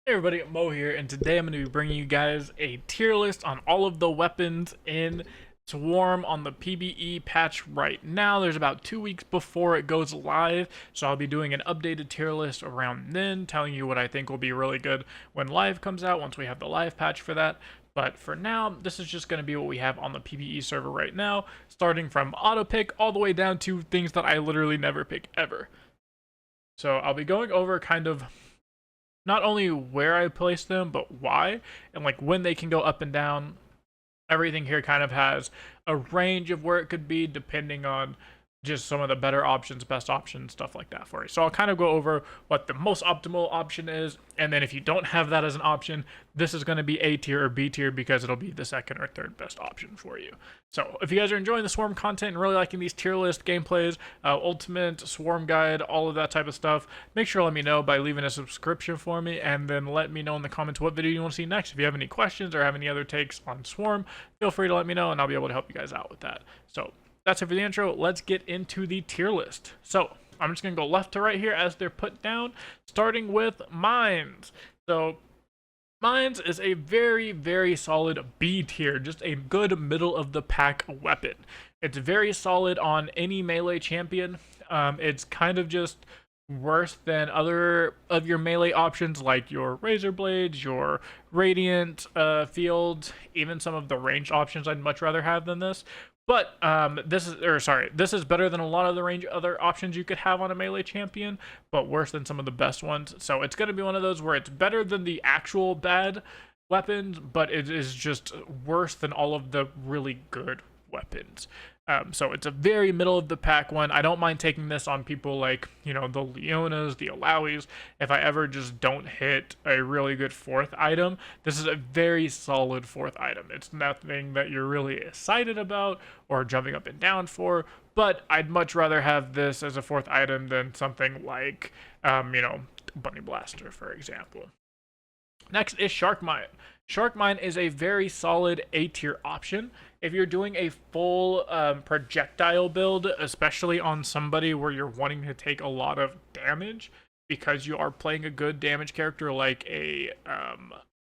Hey everybody, Mo here, and today I'm going to be bringing you guys a tier list on all of the weapons in Swarm on the PBE patch right now. There's about 2 weeks before it goes live, so I'll be doing an updated tier list around then, telling you what I think will be really good when live comes out, once we have the live patch for that. But for now, this is just going to be what we have on the PBE server right now, starting from auto pick all the way down to things that I literally never pick ever. So I'll be going over kind of not only where I place them, but why, and like when they can go up and down. Everything here kind of has a range of where it could be depending on just some of the better options, best options, stuff like that for you. So I'll kind of go over what the most optimal option is, and then if you don't have that as an option, this is going to be A tier or B tier because it'll be the second or third best option for you. So if you guys are enjoying the Swarm content and really liking these tier list gameplays, ultimate Swarm guide, all of that type of stuff, make sure to let me know by leaving a subscription for me, and then let me know in the comments what video you want to see next. If you have any questions or have any other takes on Swarm, feel free to let me know and I'll be able to help you guys out with that. So that's it for the intro. Let's get into the tier list. So I'm just going to go left to right here as they're put down, starting with Mines. So Mines is a very, very solid B tier, just a good middle of the pack weapon. It's very solid on any melee champion. It's kind of just worse than other of your melee options like your razor blades, your radiant field, even some of the ranged options I'd much rather have than this. But this is better than a lot of the range other options you could have on a melee champion, but worse than some of the best ones. So it's going to be one of those where it's better than the actual bad weapons, but it is just worse than all of the really good weapons. So it's a very middle of the pack one. I don't mind taking this on people like, the Leonas, the Alawis. If I ever just don't hit a really good fourth item, this is a very solid fourth item. It's nothing that you're really excited about or jumping up and down for, but I'd much rather have this as a fourth item than something like, Bunny Blaster, for example. Next is Shark Mine. Shark Mine is a very solid A tier option. If you're doing a full projectile build, especially on somebody where you're wanting to take a lot of damage, because you are playing a good damage character like a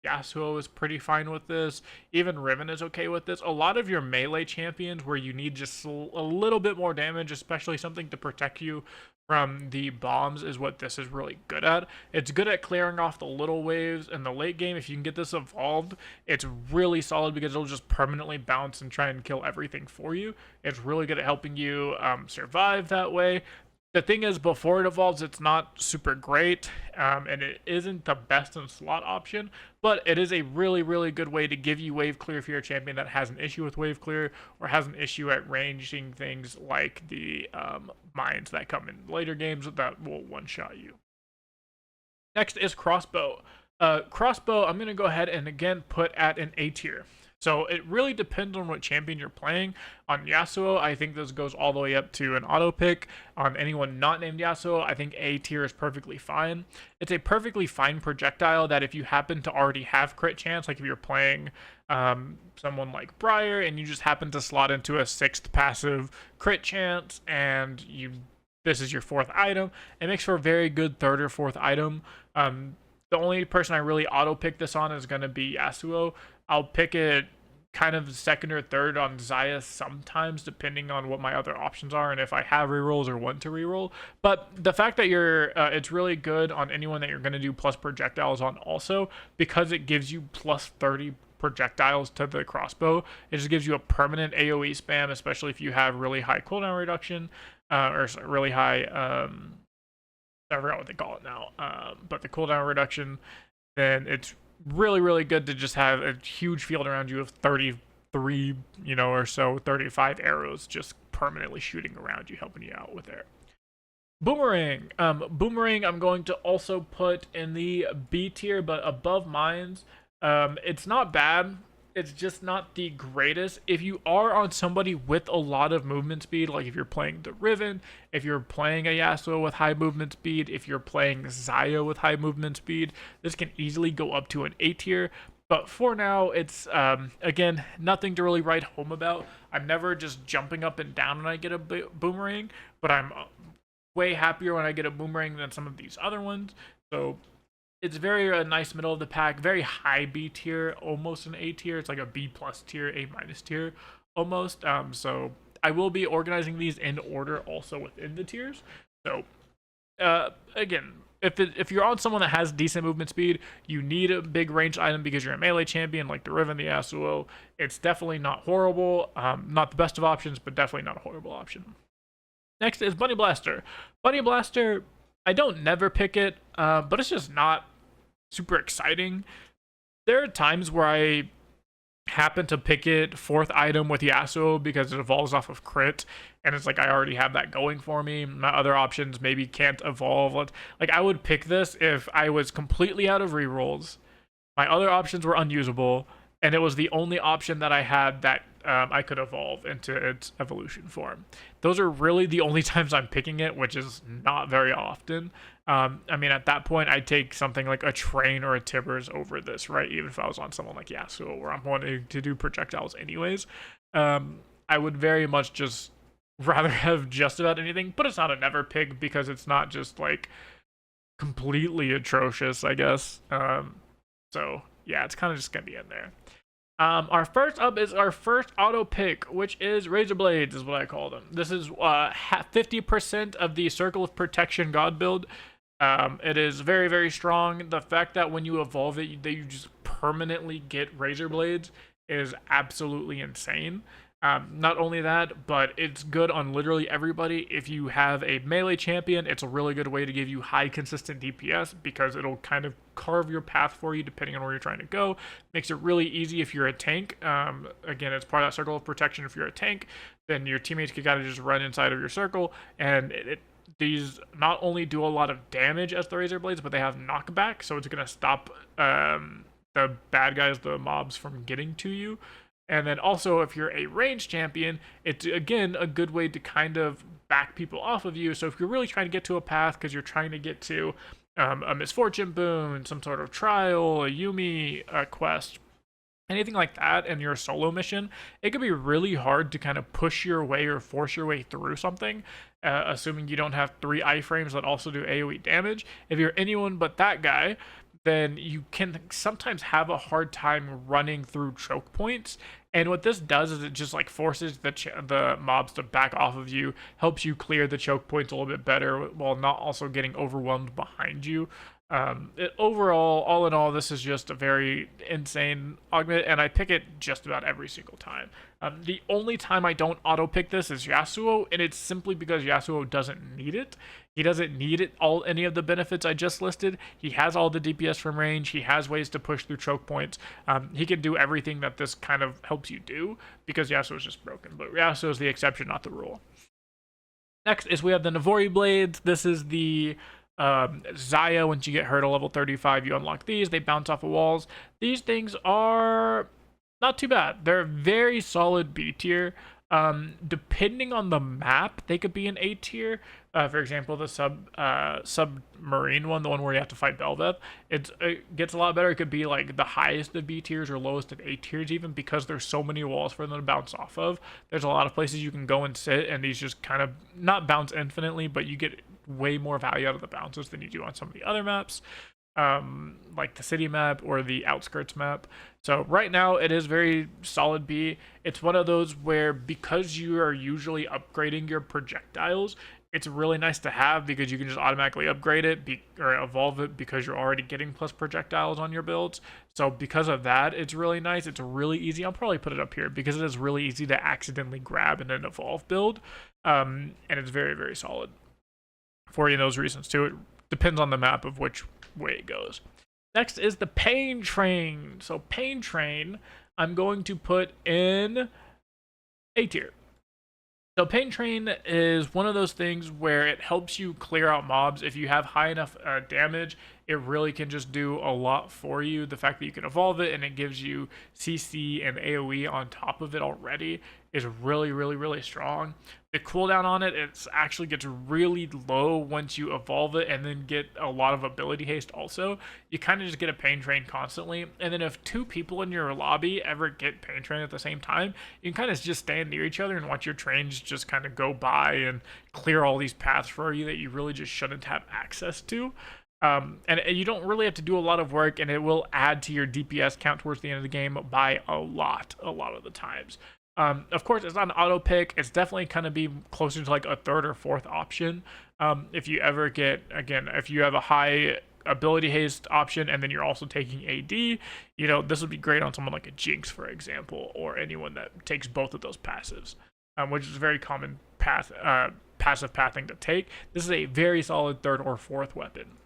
Yasuo is pretty fine with this. Even Riven is okay with this. A lot of your melee champions where you need just a little bit more damage, especially something to protect you from the bombs, is what this is really good at. It's good at clearing off the little waves in the late game. If you can get this evolved, it's really solid because it'll just permanently bounce and try and kill everything for you. It's really good at helping you survive that way. The thing is, before it evolves, it's not super great, and it isn't the best in slot option, but it is a really, really good way to give you wave clear if you're a champion that has an issue with wave clear or has an issue at ranging things like the mines that come in later games that will one-shot you. Next is Crossbow. Crossbow, I'm going to go ahead and again put at an A tier. So it really depends on what champion you're playing. On Yasuo, I think this goes all the way up to an auto pick. On anyone not named Yasuo, I think A tier is perfectly fine. It's a perfectly fine projectile that if you happen to already have crit chance, like if you're playing someone like Briar and you just happen to slot into a 6th passive crit chance and this is your 4th item, it makes for a very good 3rd or 4th item. The only person I really auto pick this on is going to be Yasuo. I'll pick it kind of 2nd or 3rd on Xayah sometimes, depending on what my other options are and if I have rerolls or want to reroll. But the fact that it's really good on anyone that you're going to do plus projectiles on also, because it gives you plus 30 projectiles to the crossbow. It just gives you a permanent AoE spam, especially if you have really high cooldown reduction, or really high, I forgot what they call it now, but the cooldown reduction, then it's really, really good to just have a huge field around you of 33, or so, 35 arrows just permanently shooting around you, helping you out with it. Boomerang. Boomerang I'm going to also put in the B tier, but above Mines. It's not bad. It's just not the greatest. If you are on somebody with a lot of movement speed, like if you're playing the Riven, if you're playing a Yasuo with high movement speed, if you're playing Xayah with high movement speed, this can easily go up to an A tier. But for now, it's, again, nothing to really write home about. I'm never just jumping up and down when I get a boomerang, but I'm way happier when I get a boomerang than some of these other ones. So It's very nice middle of the pack, very high B tier, almost an A tier. It's like a B plus tier, A minus tier, almost. So I will be organizing these in order also within the tiers. So again, if you're on someone that has decent movement speed, you need a big range item because you're a melee champion like the Riven, the Yasuo. It's definitely not horrible. Not the best of options, but definitely not a horrible option. Next is Bunny Blaster. Bunny Blaster, I don't never pick it, but it's just not super exciting. There are times where I happen to pick it fourth item with Yasuo because it evolves off of crit, and it's like I already have that going for me. My other options maybe can't evolve. Like I would pick this if I was completely out of rerolls. My other options were unusable, and it was the only option that I had that I could evolve into its evolution form. Those are really the only times I'm picking it, which is not very often. I mean, at that point, I'd take something like a Train or a Tibbers over this, right? Even if I was on someone like Yasuo, where I'm wanting to do projectiles anyways. I would very much just rather have just about anything, but it's not a never pick because it's not just like completely atrocious, I guess. So yeah, it's kind of just gonna be in there. Our first up is our first auto pick, which is Razor Blades, is what I call them. This is 50% of the Circle of Protection God build. It is very, very strong. The fact that when you evolve it, that you just permanently get Razor Blades is absolutely insane. Not only that, but it's good on literally everybody. If you have a melee champion, it's a really good way to give you high consistent DPS because it'll kind of carve your path for you depending on where you're trying to go. Makes it really easy if you're a tank. Again, it's part of that circle of protection. If you're a tank, then your teammates can kind of just run inside of your circle, and these not only do a lot of damage as the Razor Blades, but they have knockback, so it's going to stop the bad guys, the mobs, from getting to you. And then also, if you're a ranged champion, it's, again, a good way to kind of back people off of you. So if you're really trying to get to a path because you're trying to get to a misfortune boon, some sort of trial, a Yumi quest, anything like that, and you're a solo mission, it could be really hard to kind of push your way or force your way through something, assuming you don't have 3 iframes that also do AoE damage. If you're anyone but that guy, then you can sometimes have a hard time running through choke points. And what this does is it just like forces the mobs to back off of you, helps you clear the choke points a little bit better while not also getting overwhelmed behind you. Overall, all in all, this is just a very insane augment, and I pick it just about every single time. The only time I don't auto pick this is Yasuo, and it's simply because Yasuo doesn't need it. He doesn't need any of the benefits I just listed. He has all the DPS from range. He has ways to push through choke points. He can do everything that this kind of helps you do because Yasuo is just broken. But Yasuo is the exception, not the rule. Next is we have the Navori Blades. This is the Zaya. Once you get her to level 35, you unlock these. They bounce off of walls. These things are not too bad. They're very solid B tier. Depending on the map, they could be an A tier. For example, the submarine one, the one where you have to fight Belveth, it gets a lot better. It could be like the highest of B tiers or lowest of A tiers, even because there's so many walls for them to bounce off of. There's a lot of places you can go and sit, and these just kind of not bounce infinitely, but you get way more value out of the bounces than you do on some of the other maps, like the city map or the outskirts map. So right now it is very solid B. It's one of those where because you are usually upgrading your projectiles, it's really nice to have because you can just automatically upgrade it or evolve it because you're already getting plus projectiles on your builds. So because of that, it's really nice. It's really easy. I'll probably put it up here because it is really easy to accidentally grab in an evolve build, and it's very, very solid for you those reasons too. It depends on the map of which way it goes. Next is the Pain Train. So Pain Train, I'm going to put in A tier. So Pain Train is one of those things where it helps you clear out mobs. If you have high enough damage, it really can just do a lot for you. The fact that you can evolve it and it gives you CC and AoE on top of it already is really, really, really strong. The cooldown on it actually gets really low once you evolve it and then get a lot of ability haste also. You kind of just get a Pain Train constantly. And then if 2 people in your lobby ever get Pain Train at the same time, you can kind of just stand near each other and watch your trains just kind of go by and clear all these paths for you that you really just shouldn't have access to. And you don't really have to do a lot of work, and it will add to your DPS count towards the end of the game by a lot of the times. Of course, it's not an auto pick. It's definitely kind of be closer to like a third or fourth option. If you ever get, again, if you have a high ability haste option and then you're also taking AD, you know, this would be great on someone like a Jinx, for example, or anyone that takes both of those passives, which is a very common passive pathing to take. This is a very solid third or fourth weapon.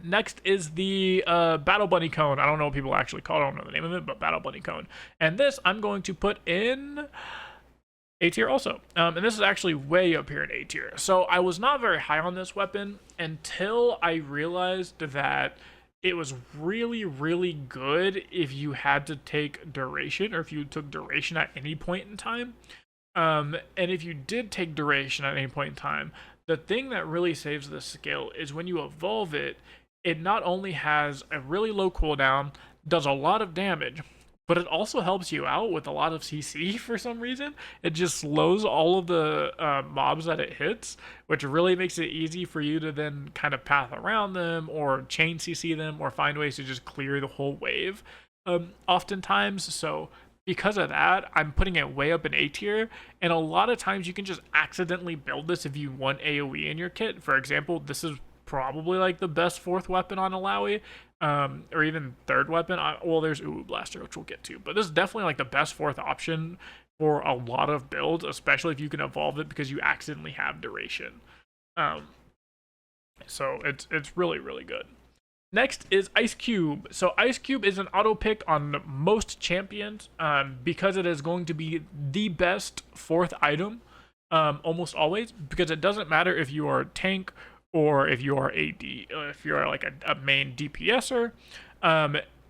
Next is the Battle Bunny Cone. I don't know what people actually call it. I don't know the name of it, but Battle Bunny Cone. And this I'm going to put in A tier also. And this is actually way up here in A tier. So I was not very high on this weapon until I realized that it was really, really good if you had to take duration, or if you took duration at any point in time. And if you did take duration at any point in time, the thing that really saves this skill is when you evolve it, it not only has a really low cooldown, does a lot of damage, but it also helps you out with a lot of CC for some reason. It just slows all of the mobs that it hits, which really makes it easy for you to then kind of path around them or chain CC them or find ways to just clear the whole wave oftentimes. So because of that, I'm putting it way up in A tier, and a lot of times you can just accidentally build this if you want AoE in your kit. For example, this is probably like the best fourth weapon on Alawi, or even third weapon. Well, there's Uwu Blaster, which we'll get to, but this is definitely like the best fourth option for a lot of builds, especially if you can evolve it because you accidentally have duration. So it's really, really good. Next is Ice Cube. So Ice Cube is an auto pick on most champions because it is going to be the best fourth item almost always, because it doesn't matter if you are a tank or if you are AD, if you're like a main DPSer.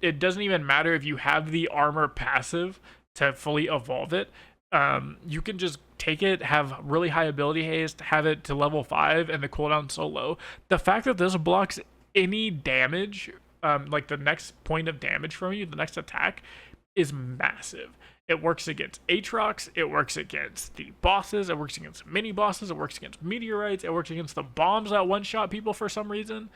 It doesn't even matter if you have the armor passive to fully evolve it. You can just take it, have really high ability haste, have it to level 5, and the cooldown so low. The fact that this blocks any damage, like the next point of damage from you, the next attack, is massive. It works against Aatrox, it works against the bosses, it works against mini bosses, it works against meteorites, it works against the bombs that one-shot people for some reason.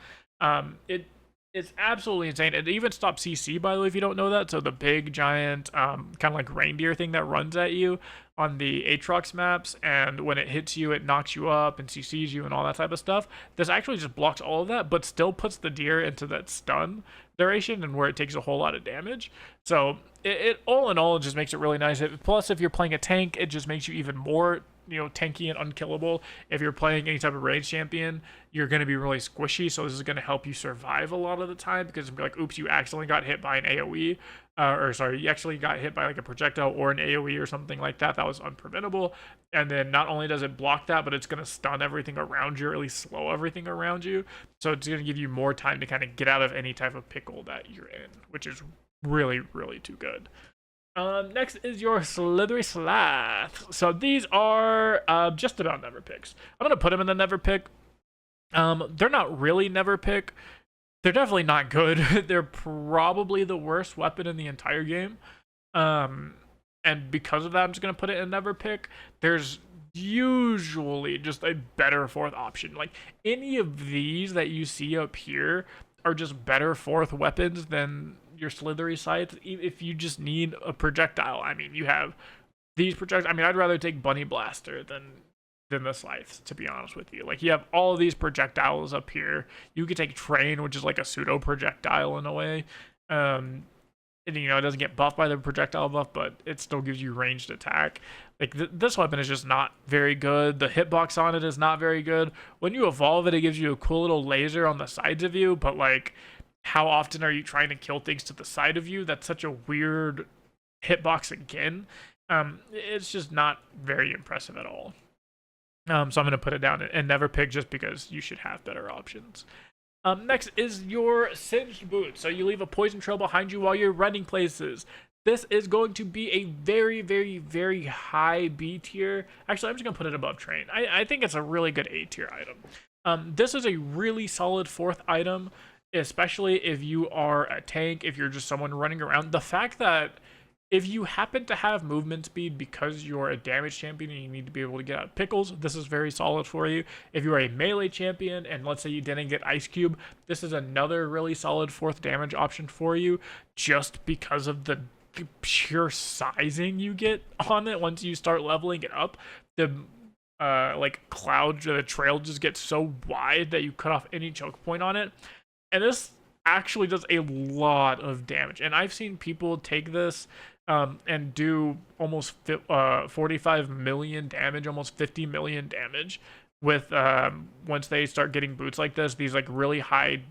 It's absolutely insane. It even stops CC, by the way, if you don't know that. So the big, giant, kind of like reindeer thing that runs at you on the Aatrox maps, and when it hits you, it knocks you up and CCs you and all that type of stuff. This actually just blocks all of that, but still puts the deer into that stun duration and where it takes a whole lot of damage. So it all in all, it just makes it really nice. Plus, if you're playing a tank, it just makes you even more, you know, tanky and unkillable. If you're playing any type of range champion, you're going to be really squishy, so this is going to help you survive a lot of the time, because it's like, oops, you accidentally got hit by an AoE, or sorry, you actually got hit by like a projectile or an AoE or something like that. That was unpreventable. And then not only does it block that, but it's going to stun everything around you, or at least slow everything around you. So it's going to give you more time to kind of get out of any type of pickle that you're in, which is really, really too good. Next is your Slithery Slath. So these are just about never picks. I'm gonna put them in the never pick. They're not really never pick. They're definitely not good. They're probably the worst weapon in the entire game. And because of that, I'm just gonna put it in never pick. There's usually just a better fourth option. Like any of these that you see up here are just better fourth weapons than your slithery scythe. If you just need a projectile, I mean, you have these projectiles. I mean, I'd rather take Bunny Blaster than the scythes, to be honest with you. Like, you have all of these projectiles up here. You could take Train, which is like a pseudo projectile in a way. And, you know, it doesn't get buffed by the projectile buff, but it still gives you ranged attack. Like, this weapon is just not very good. The hitbox on it is not very good. When you evolve it, it gives you a cool little laser on the sides of you, but, like, how often are you trying to kill things to the side of you? That's such a weird hitbox again. It's just not very impressive at all. So I'm going to put it down and never pick, just because you should have better options. Next is your Singed Boot. So you leave a poison trail behind you while you're running places. This is going to be a very, very, very high B tier. Actually, I'm just going to put it above Train. I think it's a really good A tier item. This is a really solid fourth item, especially if you are a tank, if you're just someone running around. The fact that If you happen to have movement speed because you're a damage champion and you need to be able to get out of pickles, this is very solid for you. If you're a melee champion and let's say you didn't get Ice Cube, this is another really solid 4th damage option for you just because of the pure sizing you get on it once you start leveling it up. The the trail just gets so wide that you cut off any choke point on it. And this actually does a lot of damage. And I've seen people take this and do almost 45 million damage, almost 50 million damage with once they start getting boots like this, these like really high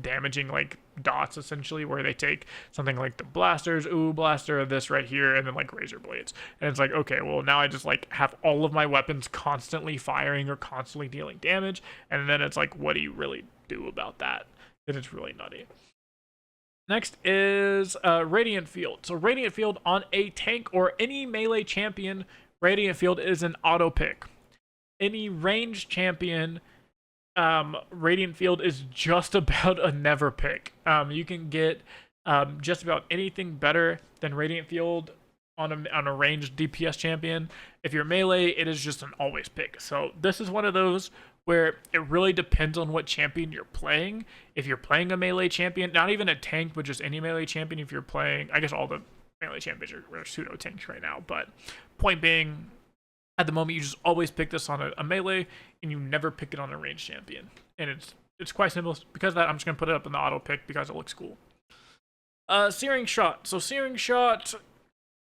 damaging like dots essentially, where they take something like the blasters, blaster, this right here, and then like razor blades, and it's like, okay, well now I just like have all of my weapons constantly firing or constantly dealing damage, and then it's like, what do you really do about that? And it's really nutty. Next is Radiant Field. So Radiant Field on a tank or any melee champion, Radiant Field is an auto pick. Any ranged champion, Radiant Field is just about a never pick. You can get just about anything better than Radiant Field on a ranged DPS champion. If you're melee, it is just an always pick. So this is one of those where it really depends on what champion you're playing. If you're playing a melee champion, not even a tank, but just any melee champion, if you're playing, I guess all the melee champions are pseudo tanks right now, but point being, at the moment, you just always pick this on a melee, and you never pick it on a ranged champion. And it's quite simple. Because of that, I'm just going to put it up in the auto pick because it looks cool. Searing Shot. So Searing Shot,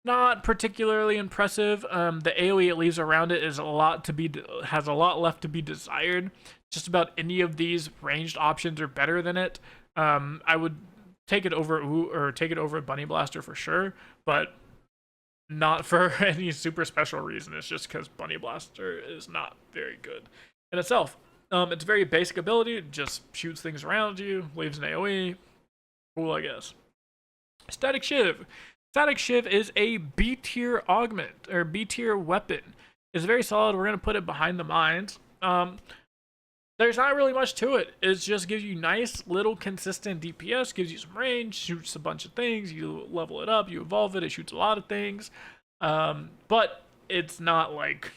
not particularly impressive. The AoE it leaves around it is has a lot left to be desired. Just about any of these ranged options are better than it. I would take it over Bunny Blaster for sure, but not for any super special reason. It's just because Bunny Blaster is not very good in itself. It's very basic ability. It just shoots things around you, leaves an AoE. Cool, I guess. Static Shiv. Static Shiv is a B tier augment, or B tier weapon. It's very solid. We're going to put it behind the mines. There's not really much to it. It just gives you nice little consistent DPS, gives you some range, shoots a bunch of things, you level it up, you evolve it, it shoots a lot of things. But it's not like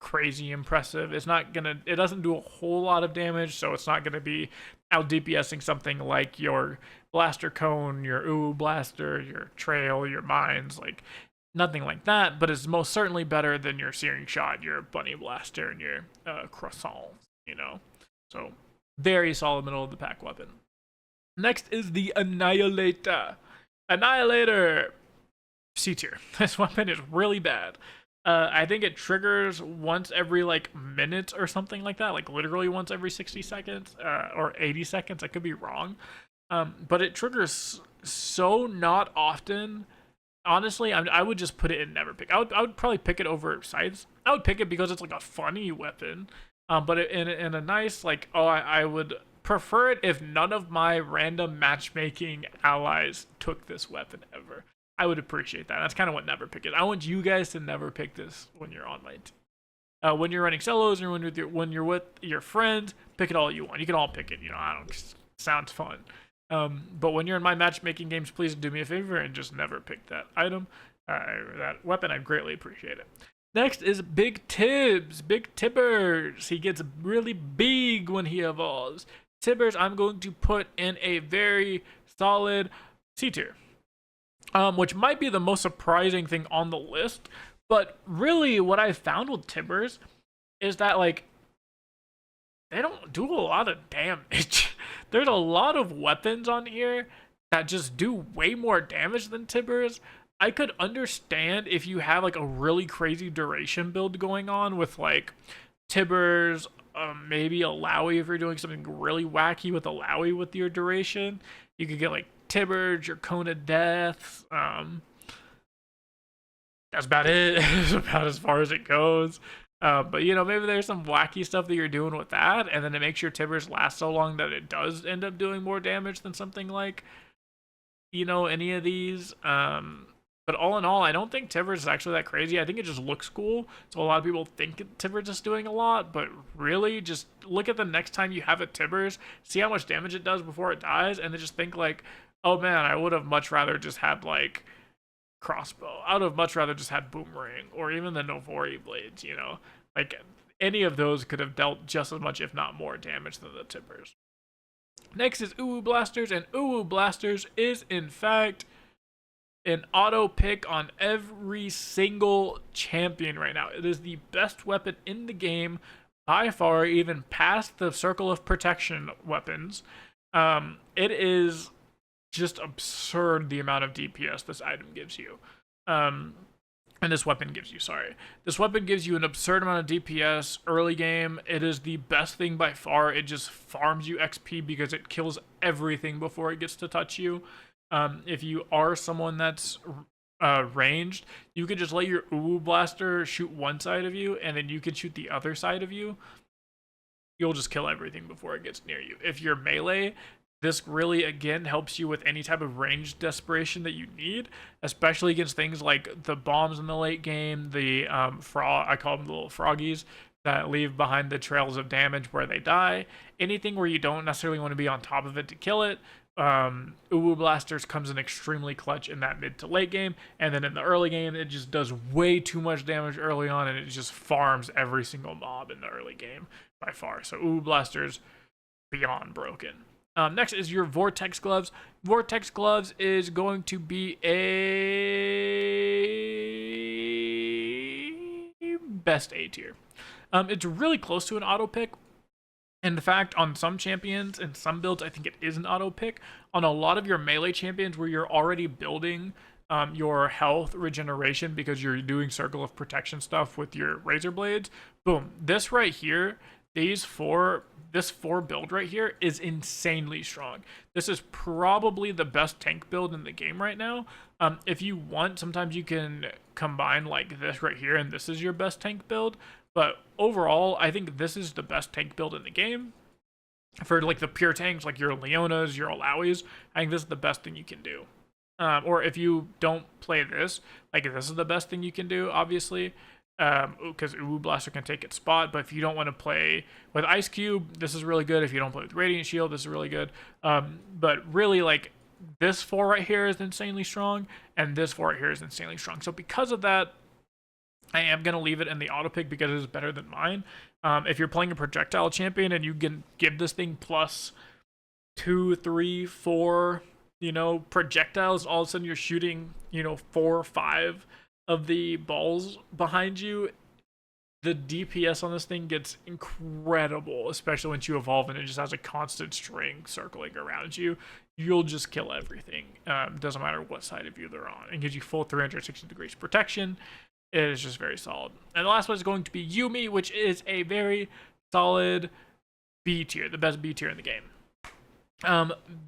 crazy impressive. It doesn't do a whole lot of damage, so it's not gonna be out DPSing something like your Blaster Cone, your Blaster, your Trail, your Mines, like nothing like that, but it's most certainly better than your Searing Shot, your Bunny Blaster, and your Croissant, So very solid middle of the pack weapon. Next is the Annihilator. Annihilator, C tier. This weapon is really bad. I think it triggers once every minute or something like that, like literally once every 60 seconds or 80 seconds. I could be wrong, but it triggers so not often. Honestly, I would just put it in never pick. I would probably pick it over Scythes. I would pick it because it's like a funny weapon, but in a nice I would prefer it if none of my random matchmaking allies took this weapon ever. I would appreciate that. That's kind of what never pick is. I want you guys to never pick this when you're on my team. When you're running solos or when you're with your friends, pick it all you want. You can all pick it. I don't. Sounds fun. But when you're in my matchmaking games, please do me a favor and just never pick that item, that weapon. I'd greatly appreciate it. Next is Big Tibbs, Big Tibbers. He gets really big when he evolves. Tibbers, I'm going to put in a very solid C tier. Which might be the most surprising thing on the list, but really what I found with Tibbers is that they don't do a lot of damage. There's a lot of weapons on here that just do way more damage than Tibbers. I could understand if you have a really crazy duration build going on with Tibbers, maybe a Lowy if you're doing something really wacky with a Lowy with your duration. You could get Tibbers, your Cone of Death. That's about it. It's about as far as it goes. But maybe there's some wacky stuff that you're doing with that, and then it makes your Tibbers last so long that it does end up doing more damage than something like, any of these. But all in all, I don't think Tibbers is actually that crazy. I think it just looks cool. So a lot of people think Tibbers is doing a lot, but really just look at the next time you have a Tibbers, see how much damage it does before it dies, and then just think oh man, I would have much rather just had crossbow. I would have much rather just had boomerang or even the Novori blades, you know? Like, any of those could have dealt just as much, if not more, damage than the tippers. Next is Uwu Blasters, and Uwu Blasters is, in fact, an auto pick on every single champion right now. It is the best weapon in the game by far, even past the Circle of Protection weapons. It is just absurd the amount of DPS this item gives you. And this weapon gives you, sorry. This weapon gives you an absurd amount of DPS early game. It is the best thing by far. It just farms you XP because it kills everything before it gets to touch you. If you are someone that's ranged, you can just let your Uwu Blaster shoot one side of you, and then you can shoot the other side of you. You'll just kill everything before it gets near you. If you're melee, this really, again, helps you with any type of ranged desperation that you need, especially against things like the bombs in the late game, the I call them the little froggies that leave behind the trails of damage where they die. Anything where you don't necessarily want to be on top of it to kill it, Uwu Blasters comes in extremely clutch in that mid to late game, and then in the early game, it just does way too much damage early on, and it just farms every single mob in the early game by far. So Uwu Blasters, beyond broken. Next is your Vortex Gloves. Vortex Gloves is going to be a best A tier. It's really close to an auto pick. In fact, on some champions and some builds, I think it is an auto pick. On a lot of your melee champions where you're already building your health regeneration because you're doing Circle of Protection stuff with your Razor Blades, boom, this right here, this 4 build right here is insanely strong. This is probably the best tank build in the game right now. If you want, sometimes you can combine like this right here, and this is your best tank build. But overall, I think this is the best tank build in the game. For like the pure tanks, like your Leonas, your Alawis, I think this is the best thing you can do. Or if you don't play this, like this is the best thing you can do, obviously. Because Uwu Blaster can take its spot, but if you don't want to play with Ice Cube, this is really good. If you don't play with Radiant Shield, this is really good. But really, like, this 4 right here is insanely strong, and this 4 right here is insanely strong. So because of that, I am going to leave it in the auto pick because it is better than mine. If you're playing a projectile champion and you can give this thing plus 2, 3, 4, projectiles, all of a sudden you're shooting, 4 or 5 of the balls behind you, the DPS on this thing gets incredible, especially once you evolve and it just has a constant string circling around you. You'll just kill everything. Doesn't matter what side of you they're on. It gives you full 360 degrees protection. It is just very solid. And the last one is going to be Yumi, which is a very solid B tier, the best B tier in the game.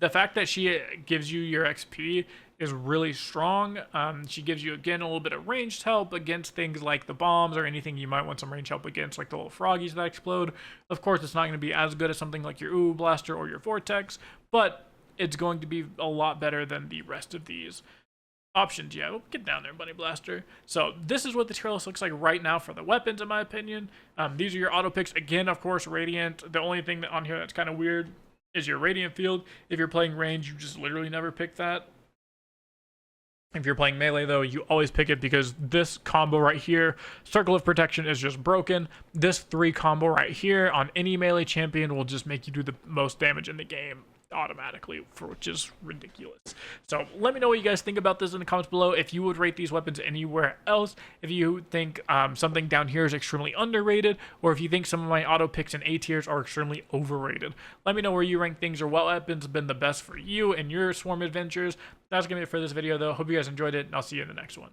The fact that she gives you your XP is really strong. She gives you, again, a little bit of ranged help against things like the bombs or anything you might want some range help against, like the little froggies that explode. Of course, it's not going to be as good as something like your Uwu Blaster or your Vortex, but it's going to be a lot better than the rest of these options. Yeah, well, get down there, Bunny Blaster. So this is what the tier list looks like right now for the weapons, in my opinion. These are your auto picks. Again, of course, Radiant. The only thing on here that's kind of weird is your Radiant Field. If you're playing range, you just literally never pick that. If you're playing melee, though, you always pick it because this combo right here, Circle of Protection, is just broken. This 3 combo right here on any melee champion will just make you do the most damage in the game automatically, which is ridiculous. So let me know what you guys think about this in the comments below. If you would rate these weapons anywhere else, if you think something down here is extremely underrated, or if you think some of my auto picks and A tiers are extremely overrated, let me know where you rank things or what weapons have been the best for you and your Swarm adventures. That's gonna be it for this video, though. Hope you guys enjoyed it, and I'll see you in the next one.